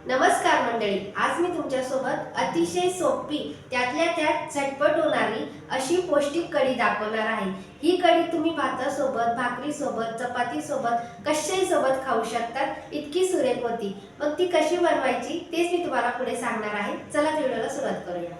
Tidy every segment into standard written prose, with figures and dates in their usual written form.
नमस्कार मंडळी, आज मी तुमच्यासोबत अतिशय सोपी त्यातल्या त्यात झटपट होणारी अशी पौष्टिक कढी दाखवणार आहे। ही कढी तुम्ही भातासोबत, भाकरीसोबत, चपातीसोबत कशाही सोबत खाऊ शकता, इतकी सुरेख होती। मग ती कशी बनवायची तेच मी तुम्हाला पुढे सांगणार आहे। चला व्हिडिओला सुरुवात करूया।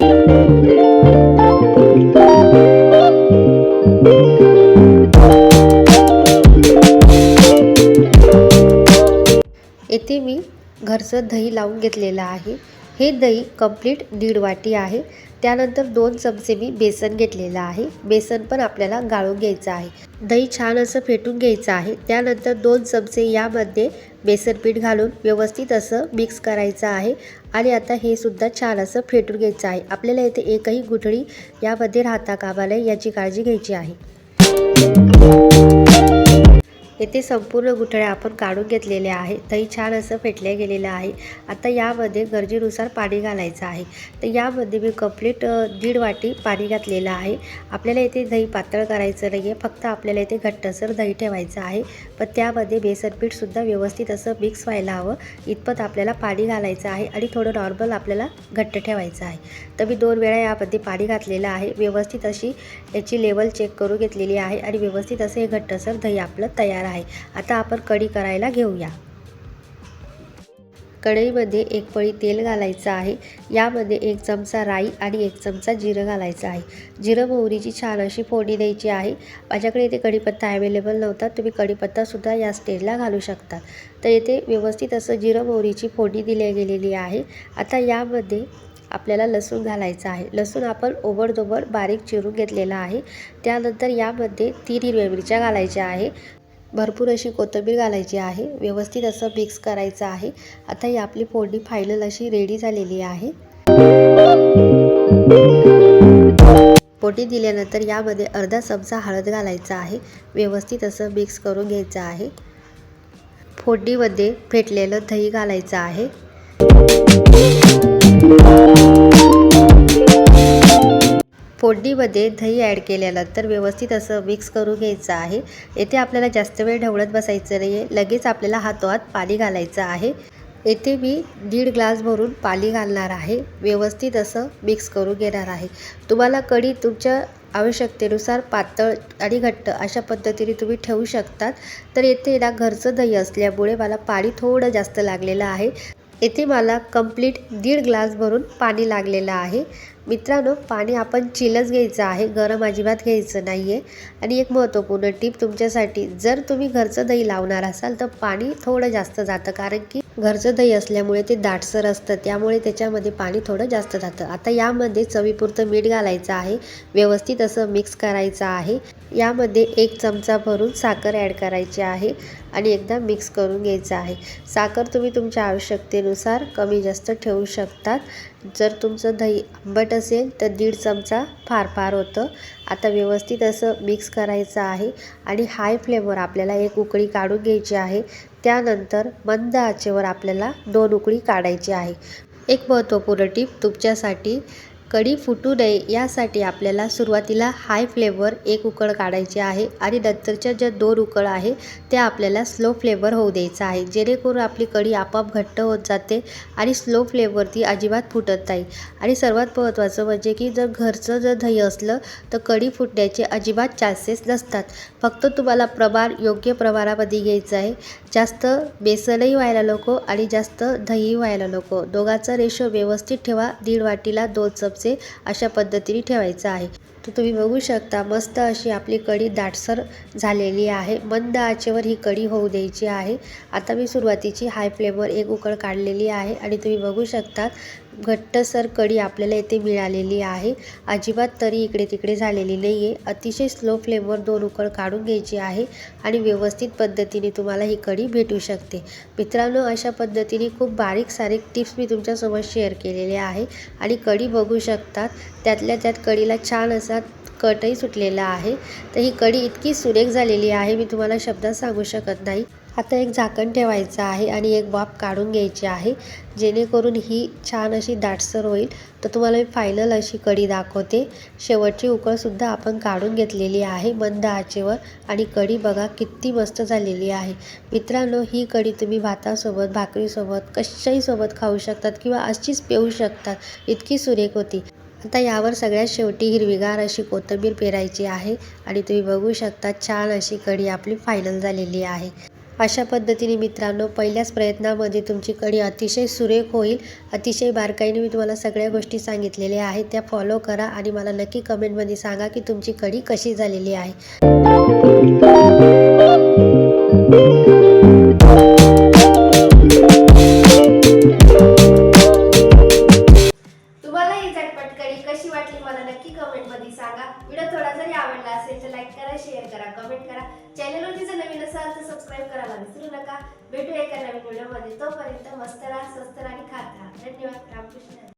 येथे मी घरचं दही लावून घेतलेलं आहे। हे दही कंप्लीट 1.5 वाटी आहे। त्यानंतर 2 चमचे मी बेसन घेतलेलं आहे। बेसन पण आपल्याला गाळून घ्यायचं आहे। दही छान असं फेटून घ्यायचं आहे। त्यानंतर 2 चमचे यामध्ये बेसन पीठ घालून व्यवस्थित असं मिक्स करायचं आहे आणि आता हे सुद्धा छान असं फेटून घ्यायचं आहे। आपल्याला इथे एकही गुठळी यामध्ये राहता कामा नये याची काळजी घ्यायची आहे। येथे संपूर्ण गुठळ्या आपण काढून घेतलेल्या आहे। दही छान असं फेटले गेलेलं आहे। आता यामध्ये गरजेनुसार पाणी घालायचं आहे। तर यामध्ये मी कंप्लीट 1.5 वाटी पाणी घातलेलं आहे। आपल्याला इथे दही पातळ करायचं नाही आहे, फक्त आपल्याला इथे घट्टसर दही ठेवायचं आहे। पण त्यामध्ये बेसन पीठ सुद्धा व्यवस्थित असं मिक्स व्हायला हवं इतपत आपल्याला पाणी घालायचं आहे आणि थोडं नॉर्मल आपल्याला घट्ट ठेवायचं आहे। तर मी 2 वेळा यामध्ये पाणी घातलेलं आहे। व्यवस्थित अशी याची लेवल चेक करून घेतलेली आहे आणि व्यवस्थित असं हे घट्टसर दही आपलं तयार आहे। आता आपण कढी करायला घेऊया। कढईमध्ये 1 पळी तेल घालायचं आहे। यामध्ये 1 चमचा राई आणि 1 चमचा जिरं घालायचं आहे। जिरं मोहरीची छान अशी फोडणी द्यायची आहे। माझ्याकडे इथे कढीपत्ता अवेलेबल नव्हता, तुम्ही कढीपत्ता सुद्धा या स्टेजला घालू शकता। तर इथे व्यवस्थित असं जिरं मोहरीची फोडणी दिली गेलेली आहे। आता यामध्ये आपल्याला लसूण घालायचं आहे। लसूण आपण ओबडधोबड बारीक चिरून घेतलेला आहे। त्यानंतर यामध्ये 3 हिरव्या मिरच्या घालायच्या आहे। भरपूर अशी कोथिंबीर घालायची आहे। व्यवस्थित असं मिक्स करायचं आहे। आता ही आपली फोडणी फायनल अशी रेडी झालेली आहे। फोडणी दिल्यानंतर यामध्ये अर्धा चमचा हळद घालायचा आहे। व्यवस्थित असं मिक्स करून घ्यायचं आहे। फोडणीमध्ये फेटलेलं दही घालायचं आहे। फोडणीमध्ये दही ॲड केल्यानंतर व्यवस्थित असं मिक्स करून घ्यायचं आहे। येथे आपल्याला जास्त वेळ ढवळत बसायचं नाही आहे, लगेच आपल्याला हातोहात पाणी घालायचं आहे। येथे मी 1.5 ग्लास भरून पाणी घालणार आहे। व्यवस्थित असं मिक्स करून घेणार आहे। तुम्हाला कढी तुमच्या आवश्यकतेनुसार पातळ आणि घट्ट अशा पद्धतीने तुम्ही ठेवू शकतात। तर येथे ना घरचं दही असल्यामुळे मला पाणी थोडं जास्त लागलेलं आहे। येथे मला कंप्लीट 1.5 ग्लास भरून पाणी लागलेलं आहे। मित्रांनो, पाणी आपण चिलच घ्यायचं आहे, गरम अजिबात घ्यायचं नाही आहे। आणि एक महत्त्वपूर्ण टिप तुमच्यासाठी, जर तुम्ही घरचं दही लावणार असाल तर पाणी थोडं जास्त जातं, कारण की घरचं दही असल्यामुळे ते दाटसर असतं, त्यामुळे त्याच्यामध्ये पाणी थोडं जास्त जातं। आता यामध्ये चवीपुरतं मीठ घालायचं आहे। व्यवस्थित असं मिक्स करायचं आहे। यामध्ये 1 चमचा भरून साखर ॲड करायची आहे आणि एकदा मिक्स करून घ्यायचं आहे। साखर तुम्ही तुमच्या आवश्यकतेनुसार कमी जास्त ठेवू शकतात। जर तुमचं दही आंबट असेल तर 1.5 चमचा फार होतं। आता व्यवस्थित असं मिक्स करायचं आहे आणि हाय फ्लेमवर आपल्याला 1 उकळी काढून घ्यायची आहे। त्यानंतर मंद आचेवर आपल्याला 2 उकळी काढायची आहे। एक महत्त्वपूर्ण टिप तुमच्यासाठी, कढी फुटू नये यासाठी आपल्याला सुरुवातीला हाय फ्लेमवर 1 उकळ काढायची आहे आणि नंतरच्या ज्या 2 उकळ आहे त्या आपल्याला स्लो फ्लेमवर होऊ द्यायचं आहे, जेणेकरून आपली कढी आपोआप घट्ट होत जाते आणि स्लो फ्लेमवरती अजिबात फुटत नाही। आणि सर्वात महत्त्वाचं म्हणजे की जर घरचं जर दही असलं तर कढी फुटण्याचे अजिबात चान्सेस नसतात। फक्त तुम्हाला प्रमाण योग्य प्रमाणामध्ये घ्यायचं आहे। जास्त बेसनही व्हायला नको आणि जास्त दहीही व्हायला नको, दोघांचा रेशो व्यवस्थित ठेवा। 1.5 वाटीला 2 चमचे अशा पद्धतीने ठेवायचं आहे। तर तुम्ही बघू शकता मस्त अशी आपली कढी दाटसर झालेली आहे। मंद आचेवर ही कढी होऊ द्यायची आहे। आता मी सुरुवातीची हाय फ्लेमवर 1 उकळ काढलेली आहे आणि तुम्ही बघू शकता घट्टसर कढी आपल्याला इथे मिळालेली आहे। अजिबात तरी इकडे तिकडे झालेली नाही आहे। अतिशय स्लो फ्लेमवर 2 उकळ काढून घ्यायची आहे आणि व्यवस्थित पद्धतीने तुम्हाला ही कढी भेटू शकते। मित्रांनो, अशा पद्धतीने खूप बारीक सारीक टिप्स मी तुमच्यासोबत शेअर केलेल्या आहे आणि कढी बघू शकतात त्यातल्या त्यात कढीला छान असा कटही सुटलेला आहे। तर ही कढी इतकी सुरेख झालेली आहे, मी तुम्हाला शब्दात सांगू शकत नाही। आता एक झाकण ठेवायचं आहे आणि एक वाफ काढून घ्यायची आहे, जेणेकरून ही छान अशी दाटसर होईल. तर तुम्हाला मी फायनल अशी कढी दाखवते. शेवटची उकळसुद्धा आपण काढून घेतलेली आहे मंद आचेवर आणि कढी बघा किती मस्त झालेली आहे. मित्रांनो, ही कढी तुम्ही भातासोबत, भाकरीसोबत, कशाही सोबत खाऊ शकतात किंवा अशीच पिऊ शकतात, इतकी सुरेख होती. आता यावर सगळ्यात शेवटी हिरवीगार अशी कोथिंबीर पेरायची आहे आणि तुम्ही बघू शकता छान अशी कढी आपली फायनल झालेली आहे. अशा पद्धतीने मित्रांनो, पहिल्याच प्रयत्नामध्ये तुमची कढी अतिशय सुरेख होईल. अतिशय बारकाईने मी तुम्हाला सगळ्या गोष्टी सांगितलेल्या आहेत, त्या फॉलो करा आणि मला नक्की कमेंटमध्ये सांगा की तुमची कढी कशी झालेली आहे. तुम्हाला ही झटपट कढी कशी वाटली मला नक्की कमेंटमध्ये सांगा. व्हिडिओ थोडा जरी आवडला असेल तर लाईक करा, शेअर करा, कमेंट करा. चॅनलवरती जर नवीन असाल तर सबस्क्राईब करायला विसरू नका. भेटूया एका नवीन व्हिडिओमध्ये. तोपर्यंत मस्त राहा, स्वस्त राहा आणि खात राहा. धन्यवाद. रामकृष्ण.